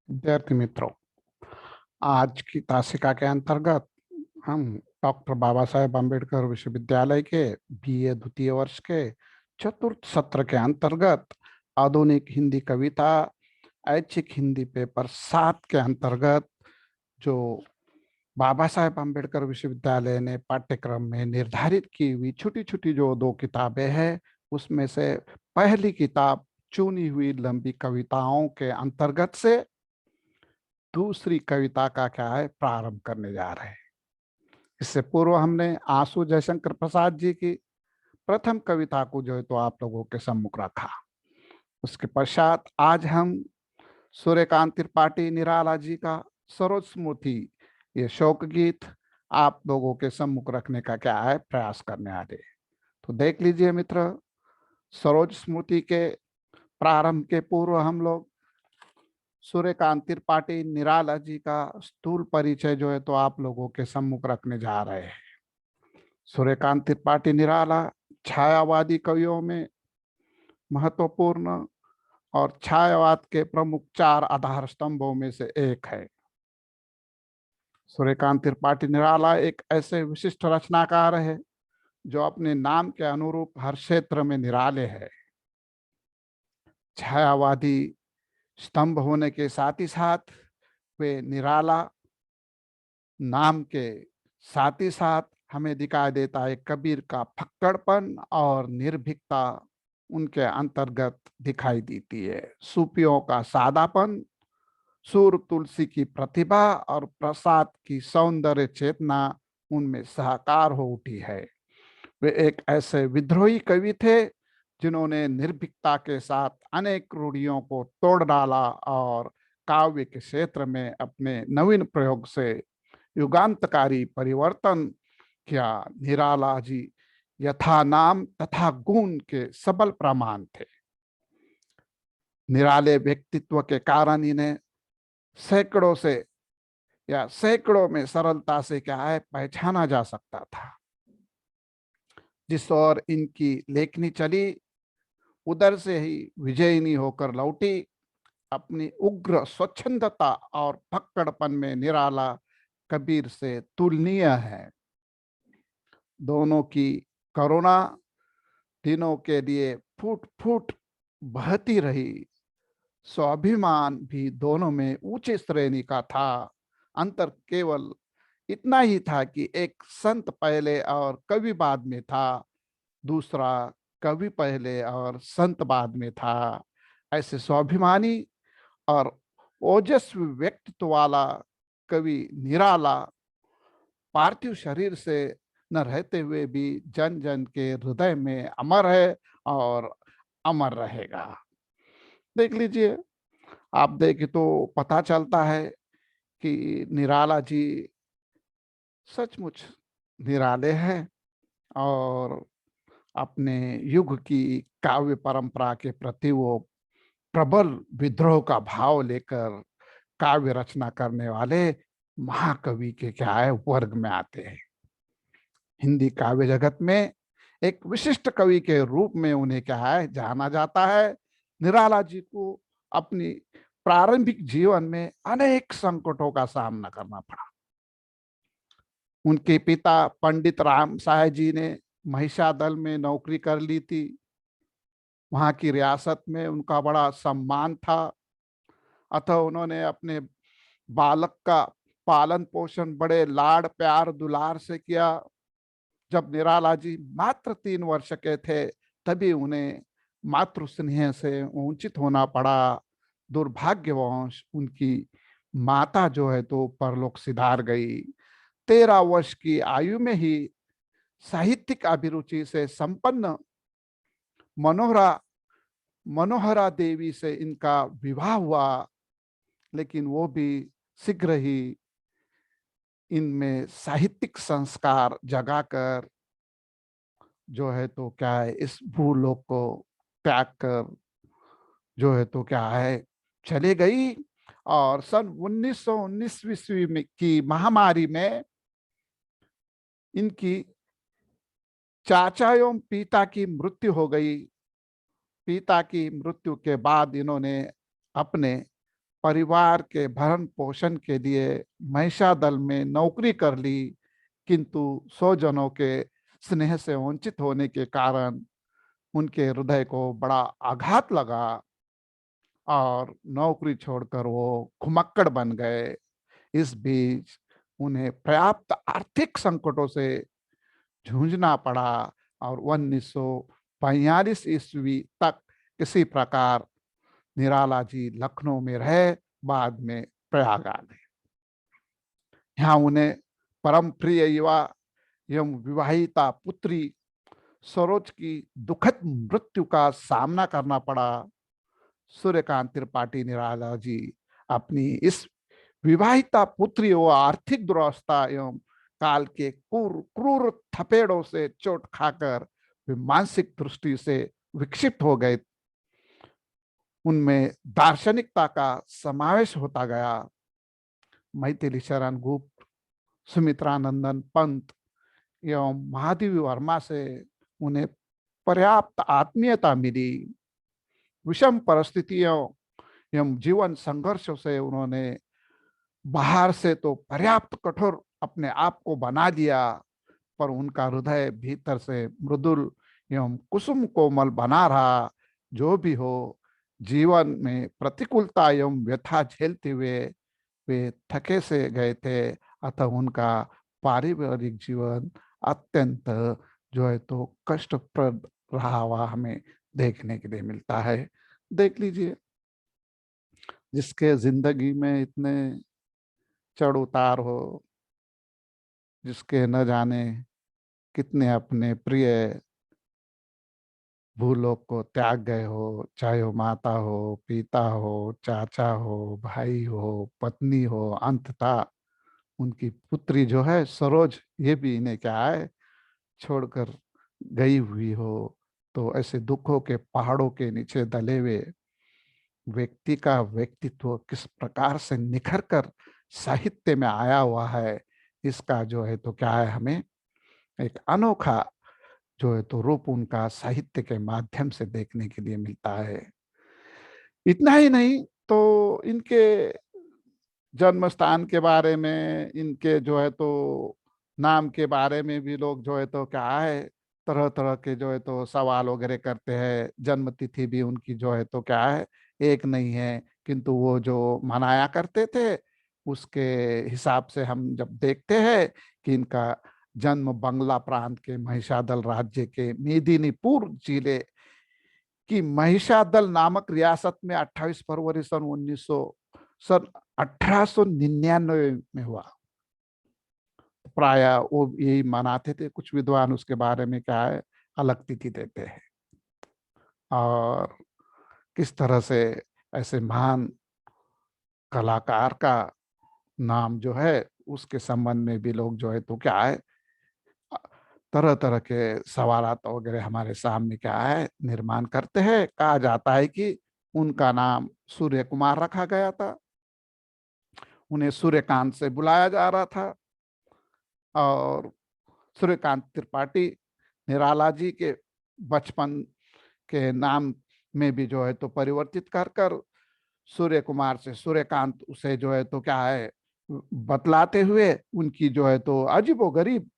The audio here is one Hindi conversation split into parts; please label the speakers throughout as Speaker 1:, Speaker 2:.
Speaker 1: विद्यार्थी मित्रों, आज की तासिका के अंतर्गत हम डॉक्टर बाबा साहेब अम्बेडकर विश्वविद्यालय के बीए द्वितीय वर्ष के चतुर्थ सत्र के अंतर्गत आधुनिक हिंदी कविता ऐच्छिक हिंदी पेपर 7 के अंतर्गत जो बाबा साहेब अम्बेडकर विश्वविद्यालय ने पाठ्यक्रम में निर्धारित की हुई छोटी छोटी जो दो किताबें हैं, उसमें से पहली किताब चुनी हुई लंबी कविताओं के अंतर्गत से दूसरी कविता का क्या है प्रारंभ करने जा रहे हैं। इससे पूर्व हमने आंसू जयशंकर प्रसाद जी की प्रथम कविता को जो है तो आप लोगों के सम्मुख रखा। उसके पश्चात आज हम सूर्यकांत त्रिपाठी निराला जी का सरोज स्मृति ये शोक गीत आप लोगों के सम्मुख रखने का क्या है प्रयास करने आ रहे। तो देख लीजिए मित्र, सरोज स्मृति के प्रारंभ के पूर्व हम लोग सूर्यकांत त्रिपाठी निराला जी का स्थूल परिचय जो है तो आप लोगों के सम्मुख रखने जा रहे हैं। सूर्यकांत त्रिपाठी निराला छायावादी कवियों में महत्वपूर्ण और छायावाद के प्रमुख 4 आधार स्तंभों में से एक है। सूर्यकांत त्रिपाठी निराला एक ऐसे विशिष्ट रचनाकार है जो अपने नाम के अनुरूप हर क्षेत्र में निराले है। छायावादी स्तंभ होने के साथ ही साथ वे निराला नाम के साथ ही साथ हमें दिखाई देता है कबीर का फक्कड़पन और निर्भीकता उनके अंतर्गत दिखाई देती है। सूफियों का सादापन, सूर तुलसी की प्रतिभा और प्रसाद की सौंदर्य चेतना उनमें साकार हो उठी है। वे एक ऐसे विद्रोही कवि थे जिन्होंने निर्भीकता के साथ अनेक रूढ़ियों को तोड़ डाला और काव्य के क्षेत्र में अपने नवीन प्रयोग से युगांतकारी परिवर्तन किया। निराला जी यथा नाम तथा गुण के सबल प्रमाण थे। निराले व्यक्तित्व के कारण इन्हें सैकड़ों से या सैकड़ों में सरलता से क्या है पहचाना जा सकता था। जिस ओर इनकी लेखनी चली उधर से ही विजयिनी होकर लौटी। अपनी उग्र स्वच्छंदता और पकड़पन में निराला कबीर से तुलनीय है। दोनों की करुणा दिनों के लिए फूट फूट बहती रही। स्वाभिमान भी दोनों में ऊंची श्रेणी का था। अंतर केवल इतना ही था कि एक संत पहले और कवि बाद में था, दूसरा कवि पहले और संत बाद में था। ऐसे स्वाभिमानी और ओजस्वी व्यक्तित्व वाला कवि निराला पार्थिव शरीर से न रहते हुए भी जन जन के हृदय में अमर है और अमर रहेगा। देख लीजिए, आप देखें तो पता चलता है कि निराला जी सचमुच निराले हैं और अपने युग की काव्य परंपरा के प्रति वो प्रबल विद्रोह का भाव लेकर काव्य रचना करने वाले महाकवि के क्या है वर्ग में आते हैं। हिंदी काव्य जगत में एक विशिष्ट कवि के रूप में उन्हें क्या है जाना जाता है। निराला जी को अपनी प्रारंभिक जीवन में अनेक संकटों का सामना करना पड़ा। उनके पिता पंडित राम साय जी ने महिषादल में नौकरी कर ली थी। वहां की रियासत में उनका बड़ा सम्मान था। अतः उन्होंने अपने बालक का पालन पोषण बड़े लाड़ प्यार दुलार से किया। जब निराला जी मात्र 3 वर्ष के थे तभी उन्हें मातृ स्नेह से वंचित होना पड़ा। दुर्भाग्यवश उनकी माता जो है तो परलोक सिधार गई। 13 वर्ष की आयु में ही साहित्यिक अभिरुचि से संपन्न मनोहरा मनोहरा देवी से इनका विवाह हुआ, लेकिन वो भी शीघ्र ही इनमें साहित्यिक संस्कार जगाकर जो है तो क्या है इस भूलोक को त्याग कर जो है तो क्या है चले गई। और सन 1919 ईस्वी में की महामारी में इनकी चाचा एवं पिता की मृत्यु हो गई। पिता की मृत्यु के बाद इन्होंने अपने परिवार के भरण पोषण के लिए महिषादल में नौकरी कर ली, किंतु स्वजनों के स्नेह से वंचित होने के कारण उनके हृदय को बड़ा आघात लगा और नौकरी छोड़कर वो घुमक्कड़ बन गए। इस बीच उन्हें पर्याप्त आर्थिक संकटों से जूझना पड़ा और 1942 ईस्वी तक किसी प्रकार निराला जी लखनऊ में रहे, बाद में प्रयाग आ गए। यहाँ उन्हें परम प्रिय युवा एवं विवाहिता पुत्री सरोज की दुखद मृत्यु का सामना करना पड़ा। सूर्यकांत त्रिपाठी निराला जी अपनी इस विवाहिता पुत्री व आर्थिक दुरावस्था एवं काल के क्रूर थपेड़ों से चोट खाकर वे मानसिक दृष्टि से विक्षिप्त हो गए। उनमें दार्शनिकता का समावेश होता गया। मैथिली शरण गुप्त, सुमित्रा नंदन पंत एवं महादेवी वर्मा से उन्हें पर्याप्त आत्मीयता मिली। विषम परिस्थितियों एवं जीवन संघर्ष से उन्होंने बाहर से तो पर्याप्त कठोर अपने आप को बना दिया, पर उनका हृदय भीतर से मृदुल एवं कुसुम कोमल बना रहा। जो भी हो, जीवन में प्रतिकूलता एवं व्यथा झेलते हुए वे थके से गए थे, अतः उनका पारिवारिक जीवन अत्यंत जो है तो कष्टप्रद रहा हुआ हमें देखने के लिए मिलता है। देख लीजिए, जिसके जिंदगी में इतने चढ़ उतार हो, जिसके न जाने कितने अपने प्रिय भूलोक को त्याग गए हो, चाहे वो माता हो, पिता हो, चाचा हो, भाई हो, पत्नी हो, अंततः उनकी पुत्री जो है सरोज, ये भी इन्हें क्या है छोड़कर गई हुई हो। तो ऐसे दुखों के पहाड़ों के नीचे दले हुए व्यक्ति का व्यक्तित्व किस प्रकार से निखर कर साहित्य में आया हुआ है, इसका जो है तो क्या है हमें एक अनोखा जो है तो रूप उनका साहित्य के माध्यम से देखने के लिए मिलता है। इतना ही नहीं तो इनके जन्म स्थान के बारे में, इनके जो है तो नाम के बारे में भी लोग जो है तो क्या है तरह तरह के जो है तो सवाल वगैरह करते हैं। जन्म तिथि भी उनकी जो है तो क्या है एक नहीं है, किंतु वो जो मनाया करते थे उसके हिसाब से हम जब देखते हैं कि इनका जन्म बंगला प्रांत के महिषादल राज्य के मेदिनीपुर जिले की महिषादल नामक रियासत में 28 फरवरी सन 1899 में हुआ। प्राय वो यही मनाते थे, कुछ विद्वान उसके बारे में क्या है अलग तिथि देते हैं। और किस तरह से ऐसे महान कलाकार का नाम जो है उसके संबंध में भी लोग जो है तो क्या है तरह तरह के सवालात वगैरह हमारे सामने क्या है निर्माण करते हैं। कहा जाता है कि उनका नाम सूर्य कुमार रखा गया था, उन्हें सूर्यकांत से बुलाया जा रहा था, और सूर्यकांत त्रिपाठी निराला जी के बचपन के नाम में भी जो है तो परिवर्तित कर कर सूर्य कुमार से सूर्यकांत उसे जो है तो क्या है बतलाते हुए उनकी जो है तो अजीबोगरीब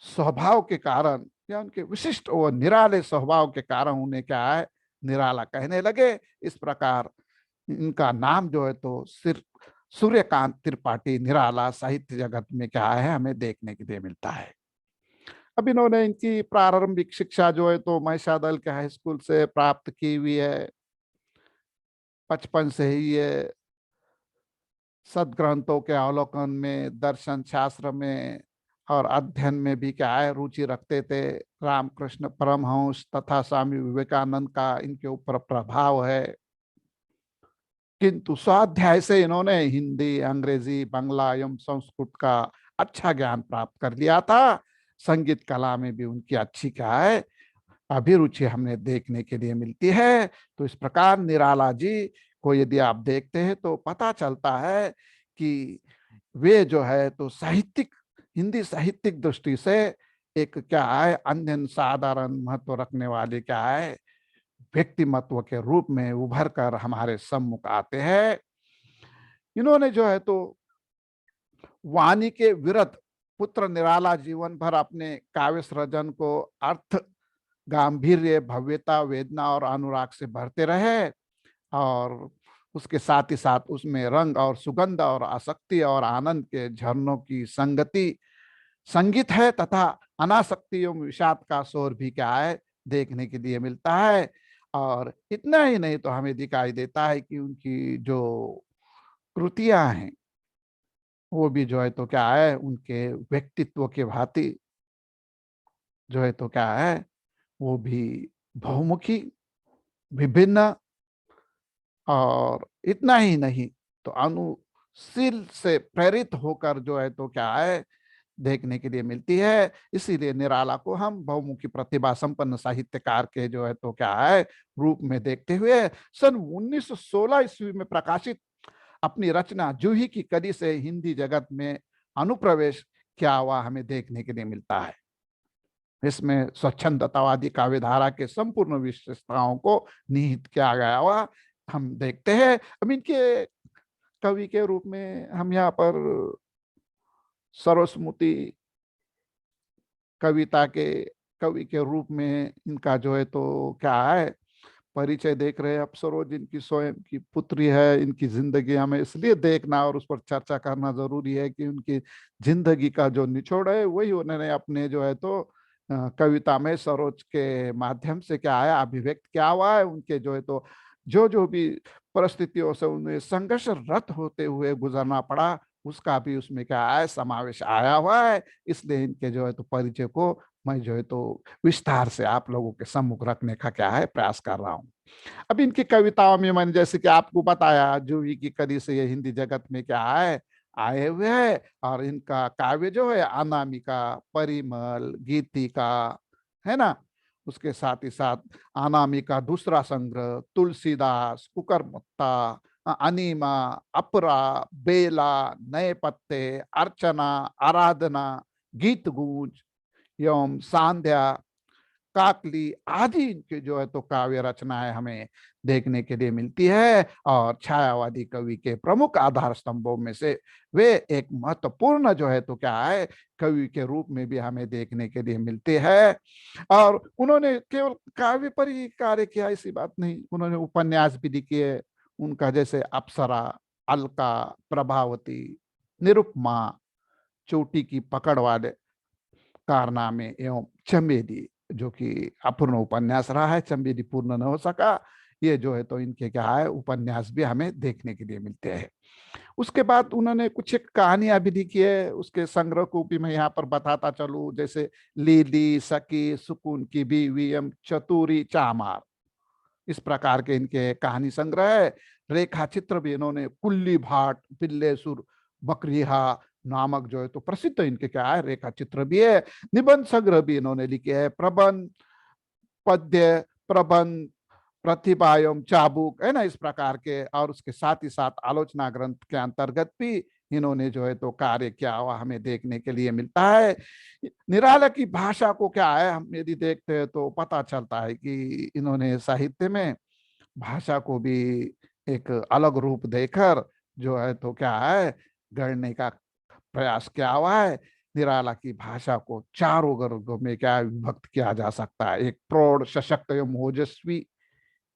Speaker 1: स्वभाव के कारण या उनके विशिष्ट और निराले स्वभाव के कारण उन्हें क्या है निराला कहने लगे। इस प्रकार इनका नाम जो है तो सिर्फ सूर्यकांत त्रिपाठी निराला साहित्य जगत में क्या है हमें देखने के लिए मिलता है। अब इन्होंने इनकी प्रारंभिक शिक्षा जो है तो महिषादल के हाई स्कूल से प्राप्त की हुई है। बचपन से ही ये सदग्रंथों के अवलोकन में, दर्शन शास्त्र में और अध्ययन में भी क्या है रुचि रखते थे। रामकृष्ण परमहंस तथा स्वामी विवेकानंद का इनके ऊपर प्रभाव है, किंतु स्वाध्याय से इन्होंने हिंदी, अंग्रेजी, बांग्ला एवं संस्कृत का अच्छा ज्ञान प्राप्त कर लिया था। संगीत कला में भी उनकी अच्छी क्या है अभिरुचि हमने देखने के लिए मिलती है। तो इस प्रकार निराला जी को यदि आप देखते हैं तो पता चलता है कि वे जो है तो साहित्यिक, हिंदी साहित्यिक दृष्टि से एक क्या है अन्य साधारण महत्व रखने वाले क्या है व्यक्तिमत्व के रूप में उभर कर हमारे सम्मुख आते हैं। इन्होंने जो है तो वाणी के विरध पुत्र निराला जीवन भर अपने काव्य सृजन को अर्थ, गांधीर्य, भव्यता, वेदना और अनुराग से भरते रहे, और उसके साथ ही साथ उसमें रंग और सुगंध और आसक्ति और आनंद के झरनों की संगति संगीत है, तथा अनासक्ति एवं विषाद का शोर भी क्या है देखने के लिए मिलता है। और इतना ही नहीं तो हमें दिखाई देता है कि उनकी जो कृतियां हैं वो भी जो है तो क्या है उनके व्यक्तित्व के भांति जो है तो क्या है वो भी बहुमुखी, विभिन्न, और इतना ही नहीं तो अनुशील से प्रेरित होकर जो है तो क्या है देखने के लिए मिलती है। इसीलिए निराला को हम बहुमुखी प्रतिभा संपन्न साहित्यकार के जो है तो क्या है रूप में देखते हुए सन 1916 ईस्वी में प्रकाशित अपनी रचना जूही की कली से हिंदी जगत में अनुप्रवेश किया हुआ हमें देखने के लिए मिलता है। इसमें स्वच्छंदतावादी काव्यधारा के संपूर्ण विशेषताओं को निहित किया गया हुआ हम देखते हैं। अब इनके कवि के रूप में हम यहाँ पर सरस्वती कविता के कवि के रूप में इनका जो है तो क्या है परिचय देख रहे हैं। अब सरोज इनकी स्वयं की पुत्री है, इनकी जिंदगी हमें इसलिए देखना और उस पर चर्चा करना जरूरी है कि उनकी जिंदगी का जो निचोड़ है वही उन्होंने अपने जो है तो कविता में सरोज के माध्यम से क्या है अभिव्यक्त किया हुआ है। उनके जो है तो जो भी परिस्थितियों से उन्हें संघर्षरत होते हुए गुजरना पड़ा उसका भी उसमें क्या है समावेश आया हुआ है। इसलिए इनके जो है तो परिचय को मैं जो है तो विस्तार से आप लोगों के सम्मुख रखने का क्या है प्रयास कर रहा हूँ। अब इनकी कविताओं में मैंने जैसे कि आपको बताया जूही की कली से ये हिंदी जगत में क्या है आए हुए हैं, और इनका काव्य जो है अनामिका, परिमल, गीतिका, है ना, उसके साथ ही साथ अनामिका दूसरा संग्रह, तुलसीदास, कुकरमुत्ता, अनीमा, अपरा, बेला, नए पत्ते, अर्चना, आराधना, गीत गूंज एवं सांध्या, काकली आदि इनके जो है तो काव्य रचनाएं हमें देखने के लिए मिलती है। और छायावादी कवि के प्रमुख आधार स्तंभों में से वे एक महत्वपूर्ण जो है तो क्या है कवि के रूप में भी हमें देखने के लिए मिलते हैं। और उन्होंने केवल काव्य पर ही कार्य किया ऐसी बात नहीं, उन्होंने उपन्यास भी लिखे। उनका जैसे अप्सरा, अलका, प्रभावती, निरुपमा, चोटी की पकड़ वाले, कारनामे एवं चंबेली जो कि अपूर्ण उपन्यास रहा है, चंबेली पूर्ण न हो सका, ये जो है तो इनके क्या है उपन्यास भी हमें देखने के लिए मिलते हैं। उसके बाद उन्होंने कुछ एक कहानियां भी लिखी है, उसके संग्रह को भी मैं यहाँ पर बताता चलूं, जैसे लीली, सकी, सुकून की बीवी एवं चतुरी चामार, इस प्रकार के इनके कहानी संग्रह है। रेखा चित्र भी इन्होंने कुल्ली भाट, बिल्लेसुर, बकरीहा नामक जो है तो प्रसिद्ध इनके क्या है रेखा चित्र भी है। निबंध संग्रह भी इन्होंने लिखे हैं, प्रबंध, पद्य, प्रबंध, प्रतिभा एवं चाबुक, है ना, इस प्रकार के। और उसके साथ ही साथ आलोचना ग्रंथ के अंतर्गत भी इन्होंने जो है तो कार्य किया हुआ हमें देखने के लिए मिलता है। निराला की भाषा को क्या है हम यदि देखते हैं तो पता चलता है कि इन्होंने साहित्य में भाषा को भी एक अलग रूप देकर जो है तो क्या है गढ़ने का प्रयास किया हुआ है। निराला की भाषा को चारों वर्गों में क्या विभक्त किया जा सकता है। एक प्रौढ़, सशक्त एवं ओजस्वी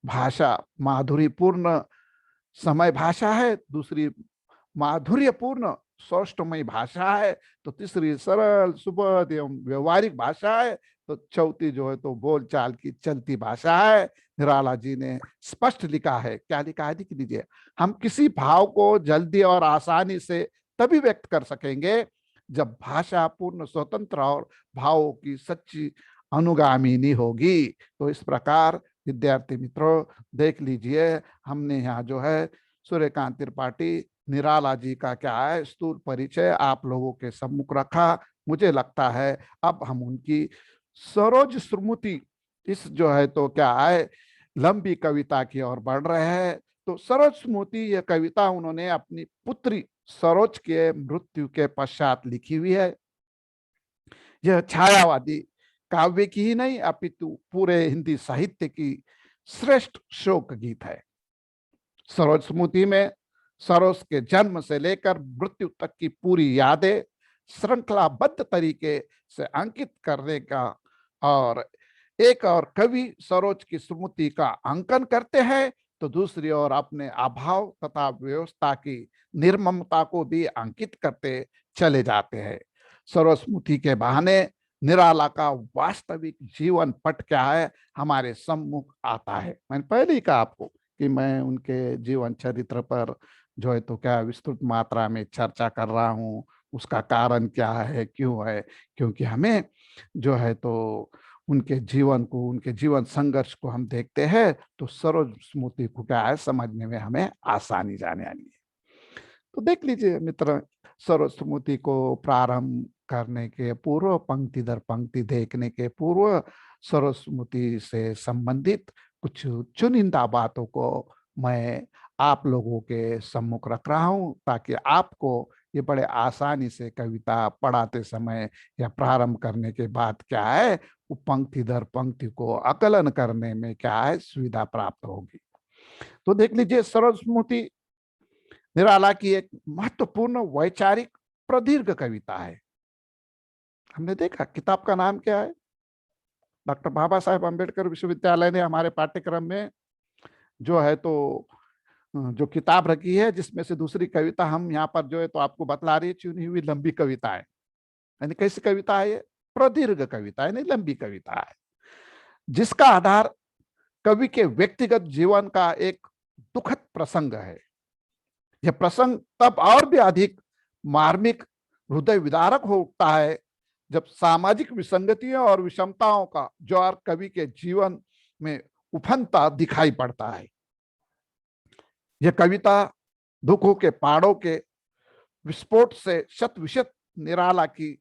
Speaker 1: भाषा, माधुरीपूर्ण समय भाषा है, दूसरी माधुर्यपूर्ण सौष्ठमयी भाषा है, तो तीसरी सरल, सुबोध एवं व्यवहारिक भाषा है, तो चौथी जो है तो बोलचाल की चलती भाषा है। निराला जी ने स्पष्ट लिखा है, क्या लिखा है लिख लीजिए, हम किसी भाव को जल्दी और आसानी से तभी व्यक्त कर सकेंगे जब भाषा पूर्ण स्वतंत्र और भावों की सच्ची अनुगामिनी होगी। तो इस प्रकार विद्यार्थी मित्रों देख लीजिए, हमने यहाँ जो है सूर्यकांत त्रिपाठी निराला जी का क्या है स्थूल परिचय आप लोगों के सम्मुख रखा। मुझे लगता है अब हम उनकी सरोज स्मृति, इस जो है तो क्या है लंबी कविता की ओर बढ़ रहे हैं। तो सरोज स्मृति ये कविता उन्होंने अपनी पुत्री सरोज के मृत्यु के पश्चात लिखी हुई है। यह छायावादी काव्य की ही नहीं अपितु पूरे हिंदी साहित्य की श्रेष्ठ शोक गीत है। सरोज स्मृति में सरोज के जन्म से लेकर मृत्यु तक की पूरी यादें श्रृंखलाबद्ध तरीके से अंकित करने का, और एक और कवि सरोज की स्मृति का अंकन करते हैं तो दूसरी ओर अपने अभाव तथा व्यवस्था की निर्ममता को भी अंकित करते चले जाते हैं। सरोज स्मृति के बहाने निराला का वास्तविक जीवन पट क्या है हमारे सम्मुख आता है। मैंने पहले ही कहा आपको कि मैं उनके जीवन चरित्र पर जो है तो क्या विस्तृत मात्रा में चर्चा कर रहा हूँ। उसका कारण क्या है, क्यों है? क्योंकि हमें जो है तो उनके जीवन को, उनके जीवन संघर्ष को हम देखते हैं तो सरोज स्मृति को क्या है समझने में हमें आसानी जाने आनी है। तो देख लीजिए मित्र, सरोज स्मृति को प्रारंभ करने के पूर्व, पंक्ति दर पंक्ति देखने के पूर्व, सरोज स्मृति से संबंधित कुछ चुनिंदा बातों को मैं आप लोगों के सम्मुख रख रहा हूं ताकि आपको ये बड़े आसानी से कविता पढ़ाते समय या प्रारंभ करने के बाद क्या है वो पंक्ति दर पंक्ति को आकलन करने में क्या है सुविधा प्राप्त होगी। तो देख लीजिए, सरोज स्मृति निराला की एक महत्वपूर्ण वैचारिक प्रदीर्घ कविता है। हमने देखा किताब का नाम क्या है, डॉक्टर बाबा साहेब अम्बेडकर विश्वविद्यालय ने हमारे पाठ्यक्रम में जो है तो जो किताब रखी है जिसमें से दूसरी कविता हम यहाँ पर जो है तो आपको बतला रही है, चुनी हुई लंबी कविता है। यानी कैसी कविता है ये? प्रदीर्घ कविता है, नहीं लंबी कविता है, जिसका आधार कवि के व्यक्तिगत जीवन का एक दुखद प्रसंग है। यह प्रसंग तब और भी अधिक मार्मिक, हृदय विदारक हो उठता है जब सामाजिक विसंगतियों और विषमताओं का ज्वार कवि के जीवन में उफनता दिखाई पड़ता है। यह कविता दुखों के पहाड़ों के विस्फोट से शत विशत निराला की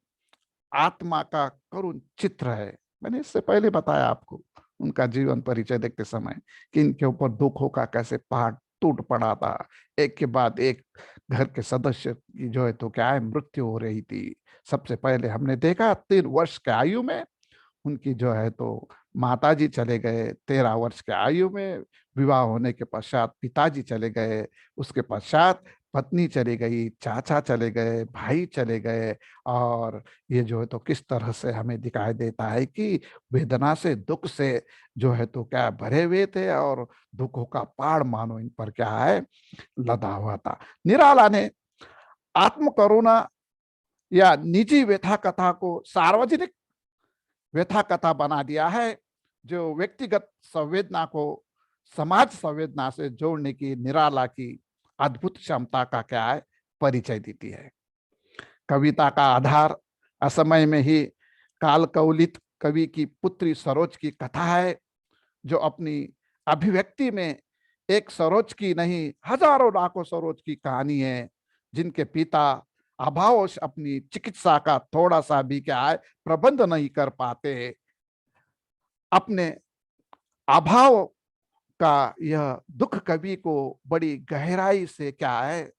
Speaker 1: आत्मा का करुण चित्र है। मैंने इससे पहले बताया आपको उनका जीवन परिचय देखते समय कि इनके ऊपर दुखों का कैसे पहाड़ टूट पड़ा था। एक के बाद एक घर के सदस्य की जो है तो क्या है मृत्यु हो रही थी। सबसे पहले हमने देखा 3 वर्ष के आयु में उनकी जो है तो माताजी चले गए, 13 वर्ष के आयु में विवाह होने के पश्चात पिताजी चले गए, उसके पश्चात पत्नी चली गई, चाचा चले गए, भाई चले गए। और ये जो है तो किस तरह से हमें दिखाई देता है कि वेदना से, दुख से जो है तो क्या भरे हुए थे और दुखों का पहाड़ मानो इन पर क्या है लदा हुआ था। निराला ने आत्म करुणा या निजी व्यथा कथा को सार्वजनिक व्यथा कथा बना दिया है, जो व्यक्तिगत संवेदना को समाज संवेदना से जोड़ने की निराला की अद्भुत क्षमता का क्या है परिचय देती है। कविता का आधार असमय में ही कालकौलित कवि की पुत्री सरोज की कथा है, जो अपनी अभिव्यक्ति में एक सरोज की नहीं हजारों लाखों सरोज की कहानी है, जिनके पिता अभावश अपनी चिकित्सा का थोड़ा सा भी क्या है प्रबंध नहीं कर पाते। अपने अभाव का यह दुख कवि को बड़ी गहराई से क्या है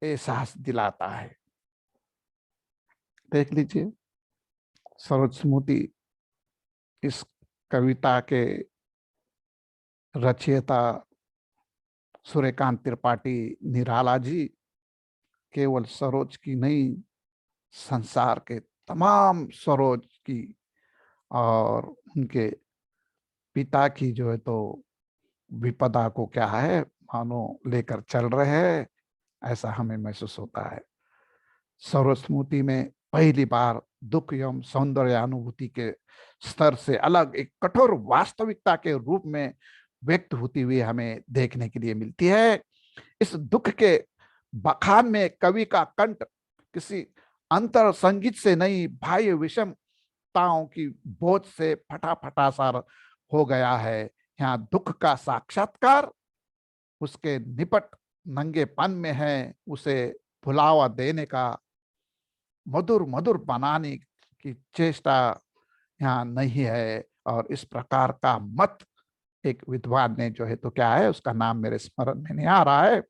Speaker 1: एहसास दिलाता है। देख लीजिए, सरोज स्मृति इस कविता के रचयिता सूर्यकांत त्रिपाठी निराला जी केवल सरोज की नहीं, संसार के तमाम सरोज की और उनके पिता की जो है तो विपदा को क्या है मानो लेकर चल रहे हैं, ऐसा हमें महसूस होता है। सरोज स्मृति में पहली बार दुख एवं सौंदर्य अनुभूति के स्तर से अलग एक कठोर वास्तविकता के रूप में व्यक्त होती हुई हमें देखने के लिए मिलती है। इस दुख के बखान में कवि का कंठ किसी अंतर संगीत से नहीं, बाह्य विषमताओं की बोझ से फटा फटा सा हो गया है। यहाँ दुख का साक्षात्कार उसके निपट नंगेपन में है, उसे भुलावा देने का, मधुर मधुर बनाने की चेष्टा यहाँ नहीं है। और इस प्रकार का मत एक विद्वान ने जो है तो क्या है उसका नाम मेरे स्मरण में नहीं आ रहा है,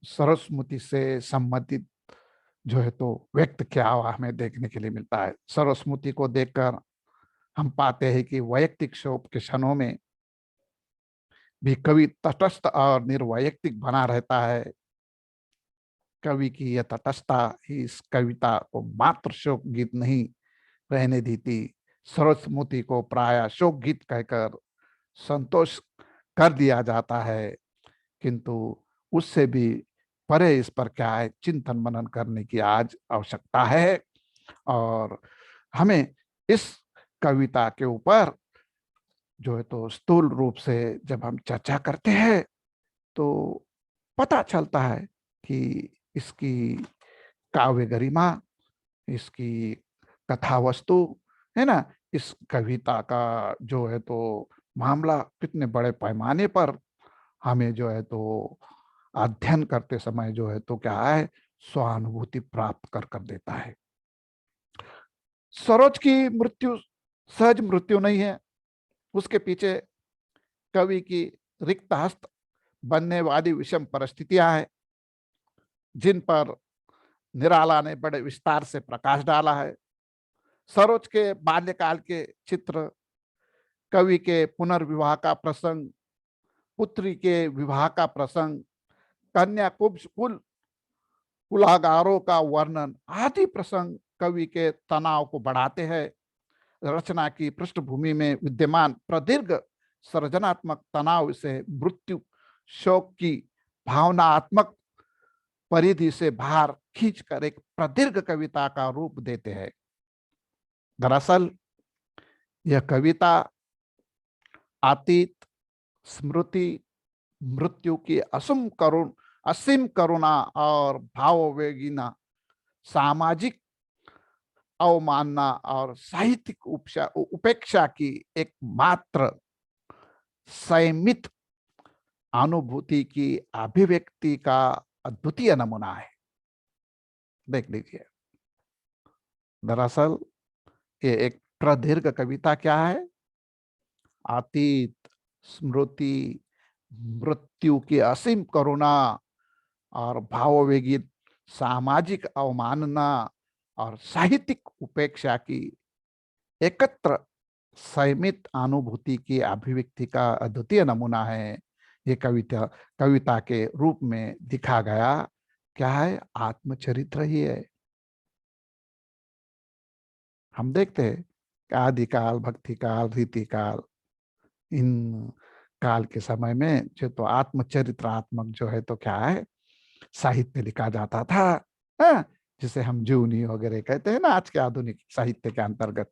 Speaker 1: सरोज स्मृति से संबंधित जो है तो व्यक्त किया हुआ हमें देखने के लिए मिलता है। सरोज स्मृति को देखकर हम पाते हैं कि वैयक्तिक शोक के क्षणों में भी कवि तटस्थ और निर्वैयक्तिक बना रहता है। कवि की यह तटस्थता ही इस कविता को मात्र शोक गीत नहीं रहने देती। सरस्वती को प्राय शोक गीत कहकर संतोष कर दिया जाता है, किंतु उससे भी परे इस पर क्या है, चिंतन मनन करने की आज आवश्यकता है। और हमें इस कविता के ऊपर जो है तो स्थूल रूप से जब हम चर्चा करते हैं तो पता चलता है कि इसकी काव्य गरिमा, इसकी कथा वस्तु, है ना, इस कविता का जो है तो मामला कितने बड़े पैमाने पर हमें जो है तो अध्ययन करते समय जो है तो क्या है, स्वानुभूति प्राप्त कर देता है। सरोज की मृत्यु सहज मृत्यु नहीं है। उसके पीछे कवि की रिक्त हस्त बनने वाली विषम परिस्थितियां हैं, जिन पर निराला ने बड़े विस्तार से प्रकाश डाला है। सरोज के बाल्यकाल के चित्र, कवि के पुनर्विवाह का प्रसंग, पुत्री के विवाह का प्रसंग, कन्या कुल कुलागारों का वर्णन आदि प्रसंग कवि के तनाव को बढ़ाते हैं। रचना की पृष्ठभूमि में विद्यमान प्रदीर्घ सृजनात्मक तनाव से मृत्यु शोक की भावनात्मक परिधि से बाहर खींचकर एक प्रदीर्घ कविता का रूप देते हैं। दरअसल यह कविता अतीत, स्मृति, मृत्यु की असीम करुणा और भाववेगिना, सामाजिक अवमानना और साहित्यिक उपेक्षा की एक मात्र संयमित अनुभूति की अभिव्यक्ति का अद्वितीय नमूना है। देख लीजिए, दरअसल ये एक प्रदीर्घ कविता क्या है, अतीत, स्मृति, मृत्यु की असीम करुणा और भाववेगी सामाजिक अवमानना और साहित्यिक उपेक्षा की एकत्र संयमित अनुभूति की अभिव्यक्ति का अद्वितीय नमूना है। ये कविता के रूप में दिखा गया क्या है, आत्मचरित्र ही है। हम देखते हैं कि आदिकाल, भक्ति काल, रीति काल, इन काल के समय में जो तो आत्मचरित्रात्मक जो है तो क्या है, साहित्य लिखा जाता था। हाँ? जिसे हम जीवनी वगैरह कहते हैं ना आज के आधुनिक साहित्य के अंतर्गत,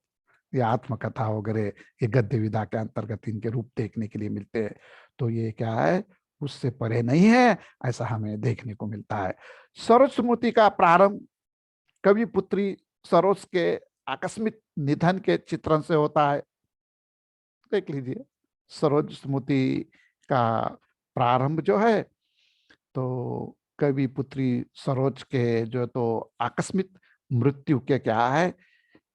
Speaker 1: ये आत्मकथा वगैरह, ये गद्य विधा के अंतर्गत इनके रूप देखने के लिए मिलते हैं। तो ये क्या है, उससे परे नहीं है, ऐसा हमें देखने को मिलता है। सरोज स्मृति का प्रारंभ कवि पुत्री सरोज के आकस्मिक निधन के चित्रण से होता है। देख लीजिए, सरोज स्मृति का प्रारंभ जो है तो कवि पुत्री सरोज के जो तो आकस्मिक मृत्यु के क्या है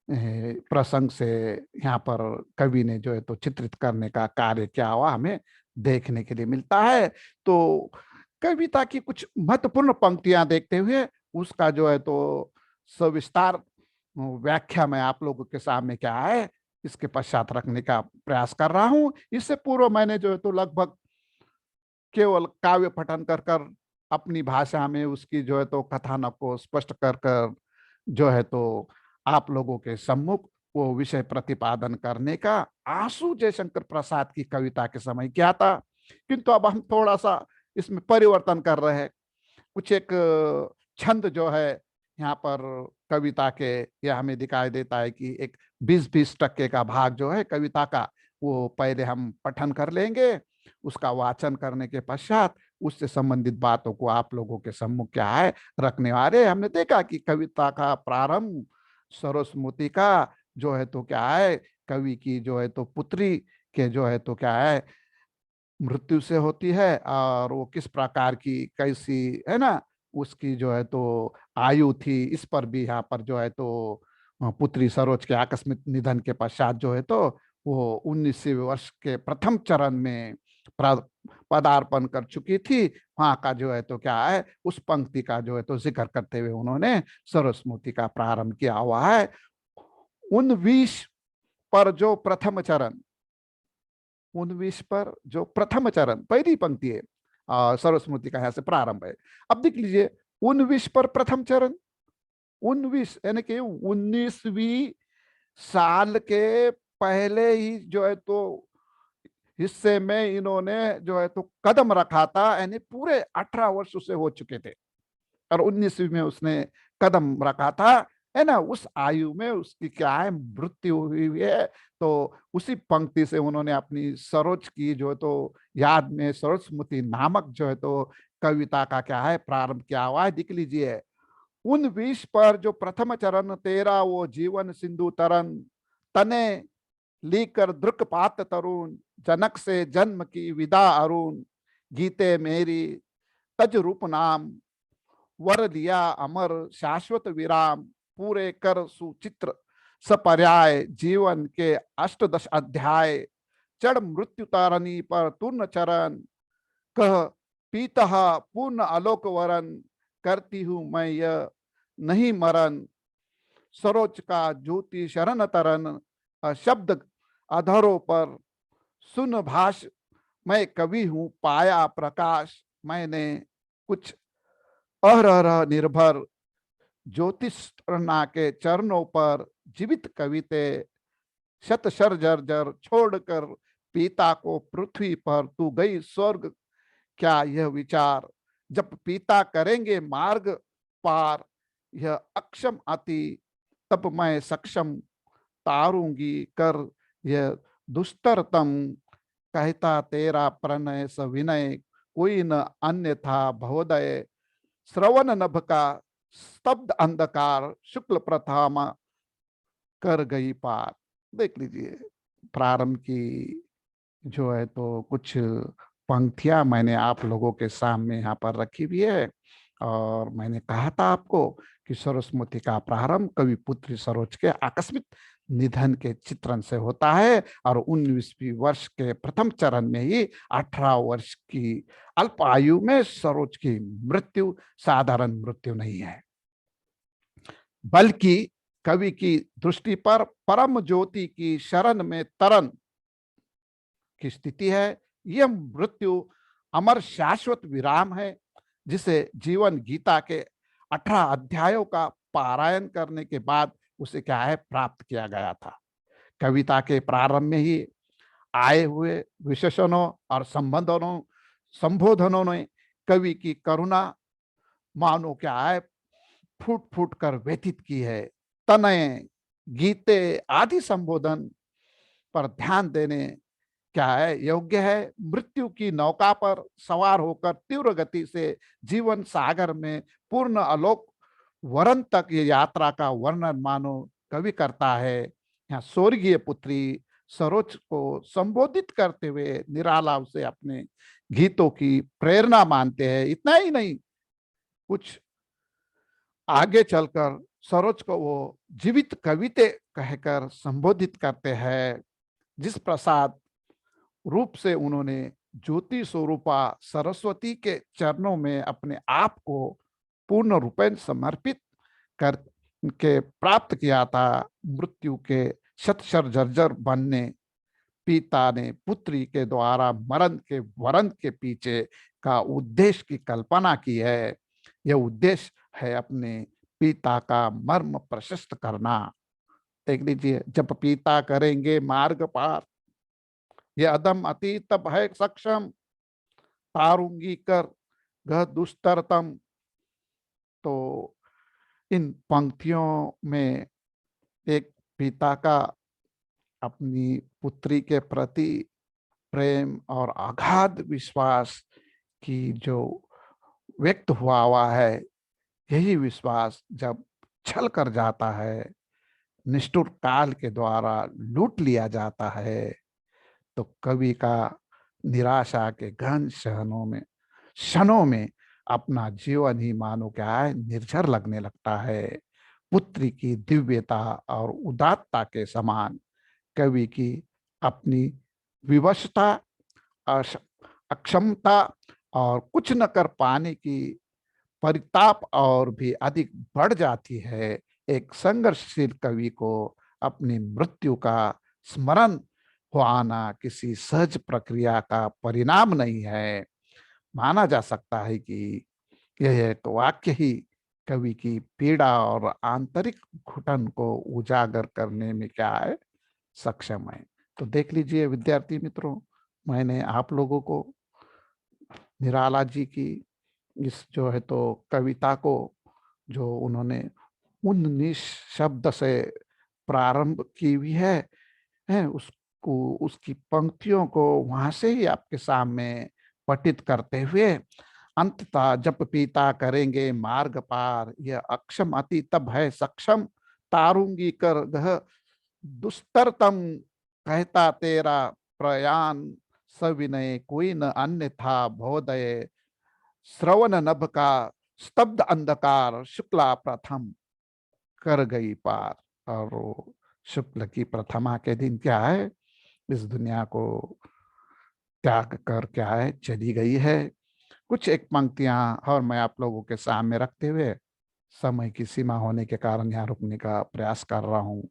Speaker 1: प्रसंग से यहाँ पर कवि ने जो है तो चित्रित करने का कार्य क्या हुआ हमें देखने के लिए मिलता है। तो कविता की कुछ महत्वपूर्ण पंक्तियां देखते हुए उसका जो है तो सविस्तार व्याख्या मैं आप लोगों के सामने क्या है इसके पश्चात रखने का प्रयास कर रहा हूं। इससे पूर्व मैंने जो है तो लगभग केवल काव्य पठन कर कर अपनी भाषा में उसकी जो है तो कथानक को स्पष्ट कर कर जो है तो आप लोगों के सम्मुख वो विषय प्रतिपादन करने का आशु जयशंकर प्रसाद की कविता के समय क्या था। किंतु अब हम थोड़ा सा इसमें परिवर्तन कर रहे हैं। कुछ एक छंद जो है यहाँ पर कविता के, यह हमें दिखाई देता है कि एक 20-20% का भाग जो है कविता का वो पहले हम पठन कर लेंगे। उसका वाचन करने के पश्चात उससे संबंधित बातों को आप लोगों के सम्मुख क्या है रखने वाले। हमने देखा कि कविता का प्रारंभ सरस्वती का जो है तो क्या है, कवि की जो है तो पुत्री के जो है तो क्या है मृत्यु से होती है, और वो किस प्रकार की कैसी है ना उसकी जो है तो आयु थी, इस पर भी यहाँ पर जो है तो पुत्री सरोज के आकस्मिक निधन के पश्चात जो है तो वो 19वें वर्ष के प्रथम चरण में पदार्पण कर चुकी थी। वहां का जो है तो क्या है उस पंक्ति का जो है तो जिक्र करते हुए उन्होंने सरस्वती का प्रारंभ किया हुआ है। उन 20 पर जो प्रथम चरण 19 पर जो प्रथम चरण पहली पंक्ति है, सर्वस्मृति का यहाँ से प्रारंभ है। अब देख लीजिए 19 पर प्रथम चरण, 19 यानी कि 19वीं साल के पहले ही जो है तो हिस्से में इन्होंने जो है तो कदम रखा था, यानी पूरे 18 वर्ष उसे हो चुके थे और 19वीं में उसने कदम रखा था, है ना। उस आयु में उसकी क्या है, मृत्यु हुई है। तो उसी पंक्ति से उन्होंने अपनी सरोज की जो है तो याद में सरस्वती नामक जो है तो कविता का क्या है प्रारंभ किया हुआ है। देख लीजिए 19 पर जो प्रथम चरण तेरा वो जीवन सिंधु तरन, तने लीकर दृक्पात तरुण, जनक से जन्म की विदा अरुण, गीते मेरी तज रूप नाम, वर लिया अमर शाश्वत विराम, पूरे कर सुचित्र सपर्याय, जीवन के अष्टदश अध्याय, चढ़ मृत्यु तारणी पर तुर्ण चरण, कह पीतः पूर्ण आलोक वरन, करती हूं मैं यह नहीं मरण, सरोज का ज्योति शरण तरन, शब्द अधरों पर सुन भाष, मैं कवि हूं पाया प्रकाश, मैंने कुछ अरह निर्भर, ज्योतिष के चरणों पर जीवित कविते, शत शर जर जर छोड़कर पिता को पृथ्वी पर तू गई स्वर्ग, क्या यह विचार, जब पिता करेंगे मार्ग पार, यह अक्षम अति तब मैं सक्षम, तारूंगी कर यह दुस्तरतम, कहता तेरा प्रणय सविनय, कोई न अन्य था भवोदय, श्रवण नभ का स्तब्ध अंधकार, शुक्ल प्रथमा कर गई पार। देख लीजिए प्रारंभ की जो है तो कुछ पंक्तियां मैंने आप लोगों के सामने यहाँ पर रखी हुई है। और मैंने कहा था आपको कि सरस्वती का प्रारंभ कवि पुत्री सरोज के आकस्मिक निधन के चित्रण से होता है और 19वीं वर्ष के प्रथम चरण में ही 18 वर्ष की अल्प आयु में सरोज की मृत्यु साधारण मृत्यु नहीं है, बल्कि कवि की दृष्टि पर परम ज्योति की शरण में तरन की स्थिति है। यह मृत्यु अमर शाश्वत विराम है, जिसे जीवन गीता के 18 अध्यायों का पारायण करने के बाद उसे क्या है प्राप्त किया गया था। कविता के प्रारंभ में ही आए हुए विशेषणों और संबोधनों ने कवि की करुणा मानो क्या है फूट फूट कर व्यतीत की है। तनय गीते आदि संबोधन पर ध्यान देने क्या है योग्य है। मृत्यु की नौका पर सवार होकर तीव्र गति से जीवन सागर में पूर्ण आलोक वरण तक ये यात्रा का वर्णन मानो कवि करता है। यहाँ स्वर्गीय पुत्री सरोज को संबोधित करते हुए निराला उसे अपने गीतों की प्रेरणा मानते हैं। इतना ही नहीं, कुछ आगे चलकर सरोज को वो जीवित कविते कहकर संबोधित करते हैं। जिस प्रसाद रूप से उन्होंने ज्योति स्वरूपा सरस्वती के चरणों में अपने आप को पूर्ण रूपेण समर्पित कर के प्राप्त किया था, मृत्यु के शतशर जर्जर बनने पिता ने पुत्री के द्वारा मरण के वरण के पीछे का उद्देश्य की कल्पना की है। यह उद्देश्य है अपने पिता का मर्म प्रशस्त करना। देख लीजिए, जब पिता करेंगे मार्ग पार, ये अदम अतीत तब है सक्षम, तारूंगी कर गह दुस्तरतम। तो इन पंक्तियों में एक पिता का अपनी पुत्री के प्रति प्रेम और अगाध विश्वास की जो व्यक्त हुआ है, यही विश्वास जब छल कर जाता है, निष्ठुर काल के द्वारा लूट लिया जाता है, तो कवि का निराशा के गहन क्षणों में अपना जीवन ही मानो क्या है निर्झर लगने लगता है। पुत्री की दिव्यता और उदात्तता के समान कवि की अपनी विवशता, अक्षमता और कुछ न कर पाने की परिताप और भी अधिक बढ़ जाती है। एक संघर्षशील कवि को अपनी मृत्यु का स्मरण हो आना किसी सहज प्रक्रिया का परिणाम नहीं है। माना जा सकता है कि यह एक वाक्य ही कवि की पीड़ा और आंतरिक घुटन को उजागर करने में क्या है, सक्षम है। तो देख लीजिए विद्यार्थी मित्रों, मैंने आप लोगों को निराला जी की इस जो है तो कविता को, जो उन्होंने 19 शब्द से प्रारंभ की हुई है उसको, उसकी पंक्तियों को वहां से ही आपके सामने पठित करते हुए अंततः जब पीता करेंगे मार्ग पार, यह अक्षम अति तब है सक्षम, तारूंगी कर गह दुस्तरतम, कहता तेरा प्रयाण सविनय कोई न अन्य था भोदय, श्रवण नभ का स्तब्ध अंधकार शुक्ला प्रथम कर गई पार। और वो शुक्ल की प्रथमा के दिन क्या है, इस दुनिया को त्याग कर क्या है चली गई है। कुछ एक पंक्तियां और मैं आप लोगों के सामने रखते हुए, समय की सीमा होने के कारण यहाँ रुकने का प्रयास कर रहा हूँ।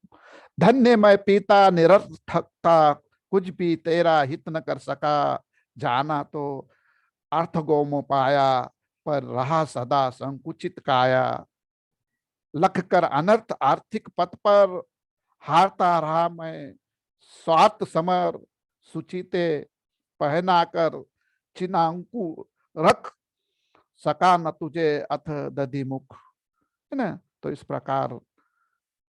Speaker 1: धन्य मैं पिता निरर्थकता, कुछ भी तेरा हित न कर सका, जाना तो अर्थ गोमो पाया, पर रहा सदा संकुचित काया, लख कर अनर्थ आर्थिक पथ पर, हारता रहा मैं स्वार्थ समर, सुचिते पहना कर चिनांकु रख, सका न तुझे अथ दधि मुख, है ना। तो इस प्रकार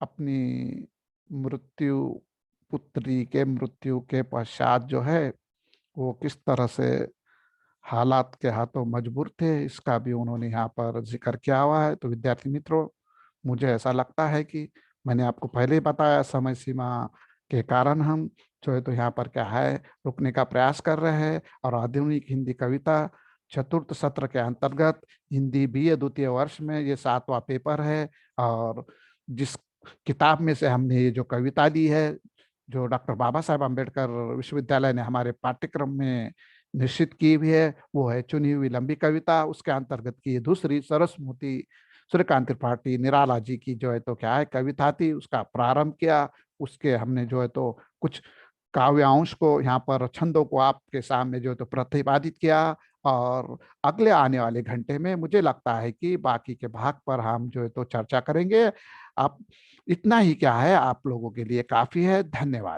Speaker 1: अपनी मृत्यु, पुत्री के मृत्यु के पश्चात जो है वो किस तरह से हालात के हाथों मजबूर थे, इसका भी उन्होंने यहाँ पर जिक्र किया हुआ है। तो विद्यार्थी मित्रों, मुझे ऐसा लगता है कि मैंने आपको पहले ही बताया, समय सीमा के कारण हम जो है तो यहाँ पर क्या है रुकने का प्रयास कर रहे हैं। और आधुनिक हिंदी कविता चतुर्थ सत्र के अंतर्गत हिंदी बीए द्वितीय वर्ष में ये 7वां पेपर है। और जिस किताब में से हमने ये जो कविता ली है, जो डॉक्टर बाबा साहेब अम्बेडकर विश्वविद्यालय ने हमारे पाठ्यक्रम में निश्चित की हुई है, वो है चुनी हुई लंबी कविता। उसके अंतर्गत की दूसरी सरस्वती सूर्यकांत त्रिपाठी निराला जी की जो है तो क्या है कविता थी, उसका प्रारंभ किया। उसके हमने जो है तो कुछ काव्यांश को यहाँ पर छंदों को आपके सामने जो है तो प्रतिपादित किया। और अगले आने वाले घंटे में मुझे लगता है कि बाकी के भाग पर हम जो है तो चर्चा करेंगे। आप इतना ही क्या है आप लोगों के लिए काफी है। धन्यवाद।